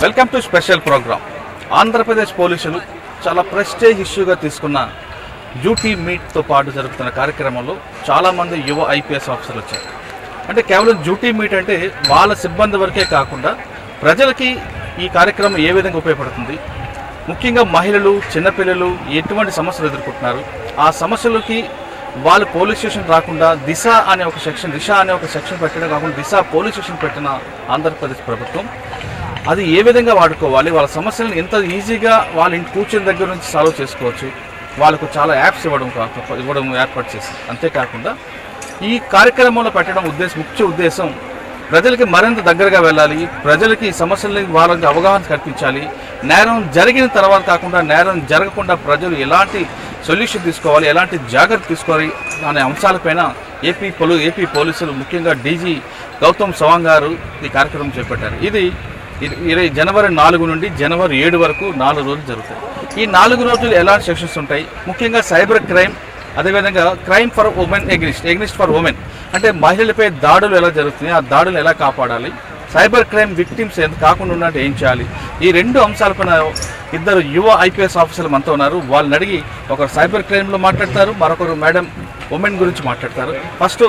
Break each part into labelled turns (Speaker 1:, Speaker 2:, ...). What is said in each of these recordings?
Speaker 1: Welcome to special programme. Andhra Pradesh పోలీసులు చాలా prestige ఇష్యూగా తీసుకున్న డ్యూటీ మీట్తో పాటు జరుగుతున్న కార్యక్రమంలో చాలామంది యువ ఐపీఎస్ ఆఫీసర్లు వచ్చారు. అంటే కేవలం డ్యూటీ మీట్ అంటే వాళ్ళ సిబ్బంది వరకే కాకుండా ప్రజలకి ఈ కార్యక్రమం ఏ విధంగా ఉపయోగపడుతుంది, ముఖ్యంగా మహిళలు, చిన్నపిల్లలు ఎటువంటి సమస్యలు ఎదుర్కొంటున్నారు, ఆ సమస్యలకి వాళ్ళు పోలీస్ స్టేషన్ రాకుండా దిశ అనే ఒక సెక్షన్ పెట్టడం కాకుండా దిశ పోలీస్ స్టేషన్ పెట్టిన ఆంధ్రప్రదేశ్ ప్రభుత్వం అది ఏ విధంగా వాడుకోవాలి, వాళ్ళ సమస్యలను ఎంత ఈజీగా వాళ్ళ ఇంటి కూర్చొని దగ్గర నుంచి సాల్వ్ చేసుకోవచ్చు, వాళ్ళకు చాలా యాప్స్ ఇవ్వడం ఏర్పాటు చేసి, అంతేకాకుండా ఈ కార్యక్రమంలో పెట్టడం ముఖ్య ఉద్దేశం ప్రజలకి మరింత దగ్గరగా వెళ్ళాలి, ప్రజలకి సమస్యలని వాళ్ళకి అవగాహన కల్పించాలి, నేరం జరిగిన తర్వాత కాకుండా నేరం జరగకుండా ప్రజలు ఎలాంటి సొల్యూషన్ తీసుకోవాలి, ఎలాంటి జాగ్రత్త తీసుకోవాలి అనే అంశాలపైన ఏపీ పోలీసులు ముఖ్యంగా డీజీ గౌతమ్ సవాంగ్ గారు ఈ కార్యక్రమం చేపట్టారు. ఇది జనవరి 4 నుండి జనవరి 7 వరకు 4 రోజులు జరుగుతాయి. ఈ 4 రోజులు ఎలాంటి సెక్షన్స్ ఉంటాయి, ముఖ్యంగా సైబర్ క్రైమ్, అదేవిధంగా crime for women against for women అంటే మహిళలపై దాడులు ఎలా జరుగుతున్నాయి, ఆ దాడులు ఎలా కాపాడాలి, సైబర్ క్రైమ్ విక్టిమ్స్ ఎంత కాకుండా ఉన్నట్టు ఏం చేయాలి, ఈ 2 అంశాలపైన 2 యువ ఐపీఎస్ ఆఫీసర్లు మనతో ఉన్నారు. వాళ్ళని అడిగి ఒకరు సైబర్ క్రైమ్లో మాట్లాడతారు, మరొకరు మేడం ఉమెన్ గురించి మాట్లాడతారు. ఫస్ట్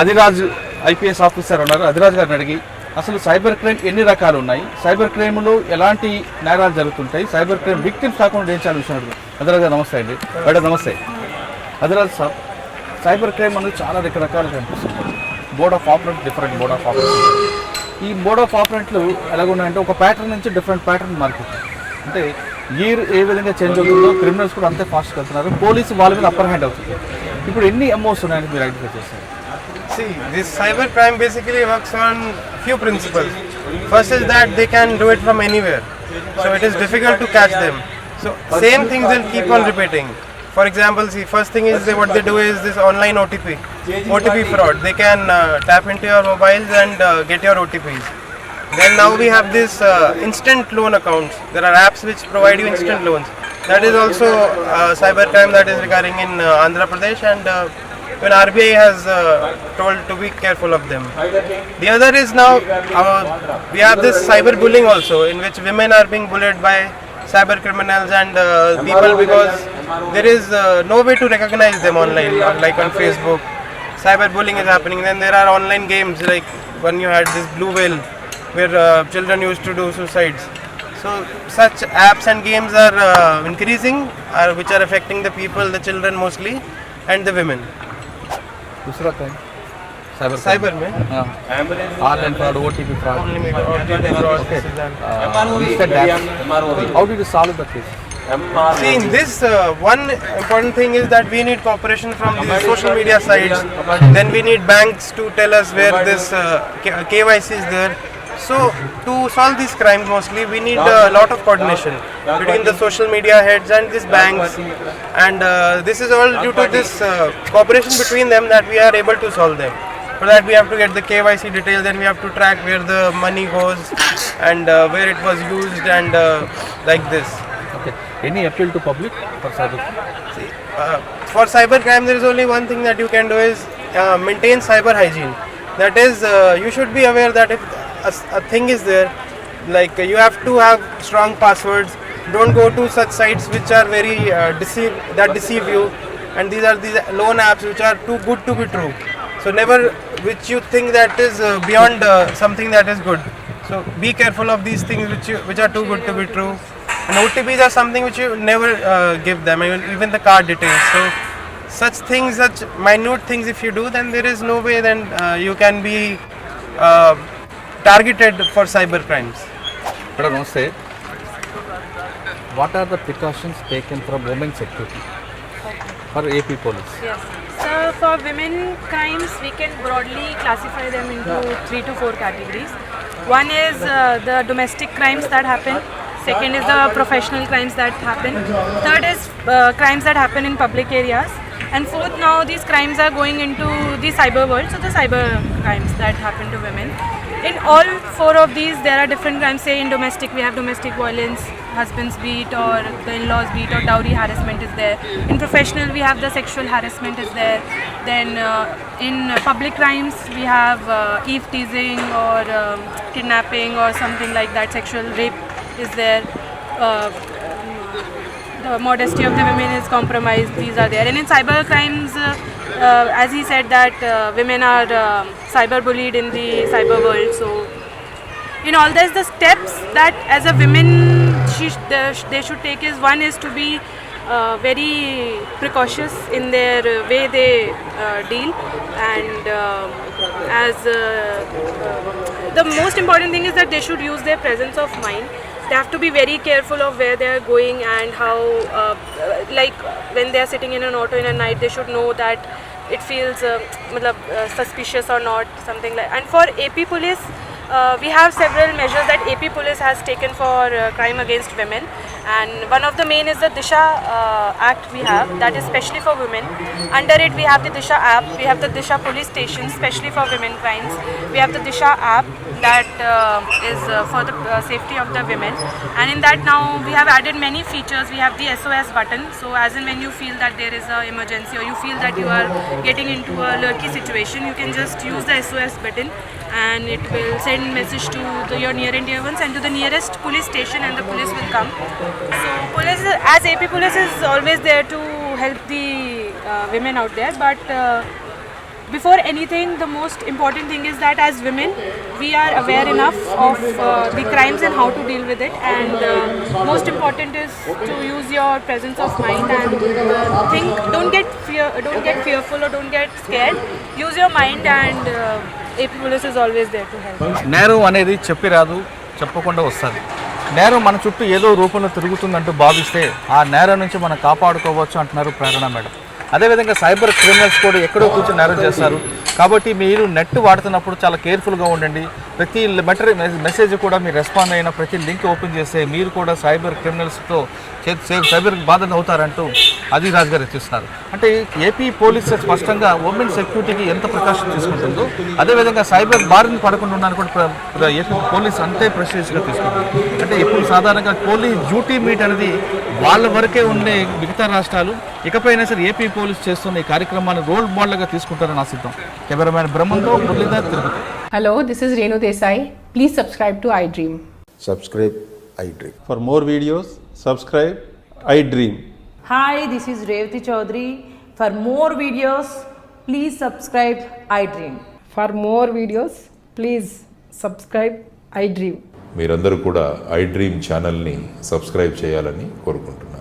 Speaker 1: అధిరాజ్ ఐపీఎస్ ఆఫీసర్ ఉన్నారు, అధిరాజ్ గారిని అడిగి అసలు సైబర్ క్రైమ్ ఎన్ని రకాలు ఉన్నాయి, సైబర్ క్రైమ్లో ఎలాంటి నేరాలు జరుగుతుంటాయి, సైబర్ క్రైమ్ విక్టిమ్స్ కాకుండా ఏం చేయాలి విషయం. అధిరాజ్ గారు నమస్తే అండి. మేడం నమస్తే. అధిరాజ్ సార్, సైబర్ క్రైమ్ అనేది చాలా రకరకాలుగా కనిపిస్తుంది. Mode of operant different mode of operant. ఈ మోడ్ ఆఫ్ ఆపరెంట్లు ఎలాగున్నాయంటే ఒక ప్యాటర్న్ నుంచి డిఫరెంట్ ప్యాటర్న్ మారిపోతుంది. అంటే ఇయర్ ఏ విధంగా చేంజ్ అవుతుందో క్రిమినల్స్ కూడా అంతే ఫాస్ట్గా వెళ్తున్నారు, పోలీసు వాళ్ళ మీద అప్పర్ హ్యాండ్ అవుతుంది. ఇప్పుడు ఎన్ని ఎంఓస్ ఉన్నాయని మీరు ఐడెంటిఫై చేస్తారు?
Speaker 2: See, this cyber crime basically works on few principles. First is that they can do it from anywhere, so it is difficult to catch them. So same things they'll keep on repeating. For example, see, first thing is what they do is this online OTP fraud. They can tap into your mobiles and get your OTPs. Then now we have this instant loan accounts. There are apps which provide you instant loans. That is also cyber crime that is recurring in Andhra Pradesh, and when RBI has told to be careful of them. The other is now we have this cyber bullying also, in which women are being bullied by cyber criminals and people, because there is no way to recognize them online, like on Facebook. Cyber bullying is happening. Then there are online games, like when you had this Blue Whale, where children used to do suicides. So such apps and games are increasing, which are affecting the people, the children mostly, and the women.
Speaker 1: दूसरा crime
Speaker 2: cyber में
Speaker 1: online fraud, OTP fraud,
Speaker 2: OTP fraud.
Speaker 1: How did you solve the case?
Speaker 2: See, in this one important thing is that we need cooperation from the social media sites. Then we need banks to tell us where this KYC is there. So to solve these crimes mostly we need a lot of coordination between the social media heads and these banks, and this is all due to this cooperation between them that we are able to solve them. For that we have to get the KYC details, then we have to track where the money goes and where it was used, and like this.
Speaker 1: Okay. Any appeal to public for cyber?
Speaker 2: See, for cyber crime there is only one thing that you can do is maintain cyber hygiene. That is, you should be aware that if a thing is there, like you have to have strong passwords. Don't go to such sites which are very deceive you, and these are these loan apps which are too good to be true. So never which you think that is beyond something that is good. So be careful of these things which are too good to be true. And OTPs are something which you never give them, even the card details. So such things, such minute things if you do, then there is no way then you can be targeted for cyber crimes.
Speaker 1: Madam, namaste. What are the precautions taken from women's security for AP police?
Speaker 3: Yes. So for women crimes, we can broadly classify them into 3 to 4 categories. One is the domestic crimes that happen. Second is the professional crimes that happen. Third is crimes that happen in public areas. And fourth, now these crimes are going into the cyber world, so the cyber crimes that happen to women. In all four of these, there are different crimes. Say in domestic, we have domestic violence, husband's beat or the in-laws beat, or dowry harassment is there. In professional, we have the sexual harassment is there. Then in public crimes, we have eve teasing or kidnapping or something like that. Sexual rape is there. The modesty of the women is compromised. These are there. And in cyber crimes, as he said that women are cyber bullied in the cyber world. So in all this, the steps that as a women they should take is, one is to be very precautious in their way they deal, and the most important thing is that they should use their presence of mind. They have to be very careful of where they are going and how, like when they are sitting in an auto in a night, they should know that it feels suspicious or not, something like. And for AP Police, we have several measures that AP Police has taken for crime against women, and one of the main is the Disha Act we have, that is specially for women. Under it we have the Disha app, we have the Disha police station specially for women crimes, we have the Disha app that is for the safety of the women, and in that now we have added many features. We have the SOS button, so as in when you feel that there is an emergency or you feel that you are getting into a lurky situation, you can just use the SOS button and it will send message to your near and dear ones and to the nearest police station, and the police will come. So police, as AP Police, is always there to help the women out there, but before anything, the most important thing is that as women, we are aware enough of the crimes and how to deal with it, and most important is to use your presence of mind and think. Don't get fearful or don't get scared. Use your mind, and AP Police is always there to help.
Speaker 1: నేరం అనేది చెప్పి రాదు, చెప్పకుండా వస్తుంది. నేరం మన చుట్టూ ఏదో రూపంలో తిరుగుతుందంటూ భావిస్తే ఆ నేరం నుంచి మనం కాపాడుకోవచ్చు అంటున్నారు ప్రేరణ మేడం. అదేవిధంగా సైబర్ క్రిమినల్స్ కూడా ఎక్కడో కూర్చొని నేరం చేస్తారు, కాబట్టి మీరు నెట్ వాడుతున్నప్పుడు చాలా కేర్ఫుల్గా ఉండండి. ప్రతి మెసేజ్ కూడా మీరు రెస్పాండ్ అయిన ప్రతి లింక్ ఓపెన్ చేస్తే మీరు కూడా సైబర్ క్రిమినల్స్తో సైబర్ బాధలు అవుతారంటూ అదిరాజ్ గారు హెచ్చరిస్తున్నారు. అంటే ఏపీ పోలీస్ స్పష్టంగా ఉమెన్ సెక్యూరిటీకి ఎంత ప్రికాషన్ తీసుకుంటుందో, అదేవిధంగా సైబర్ బారిన పడకుండా ఉండడానికి కూడా ఏపీ పోలీస్ అంతే ప్రెస్టీజ్గా తీసుకుంటుంది. అంటే ఇప్పుడు సాధారణంగా పోలీస్ డ్యూటీ మీట్ అనేది వాళ్ళ వరకే ఉండే మిగతా రాష్ట్రాలు ఇకపైనా సరే ఏపీ పోలీస్ చేస్తున్న ఈ కార్యక్రమాన్ని రోల్ మోడల్గా తీసుకుంటారని ఆశిద్దాం. కెమెరామ్యాన్ బ్రహ్మంతో Muralidhar, Tirupati.
Speaker 4: Hello, this is Renu Desai. Please subscribe to iDream.
Speaker 5: Subscribe iDream.
Speaker 6: For more videos, subscribe iDream.
Speaker 7: Hi, this is Revati Chaudhary. For more videos, please subscribe iDream.
Speaker 4: For more videos, please subscribe iDream.
Speaker 5: మీరందరూ కూడా iDream ఛానల్ని subscribe చేయాలని కోరుకుంటున్నాను.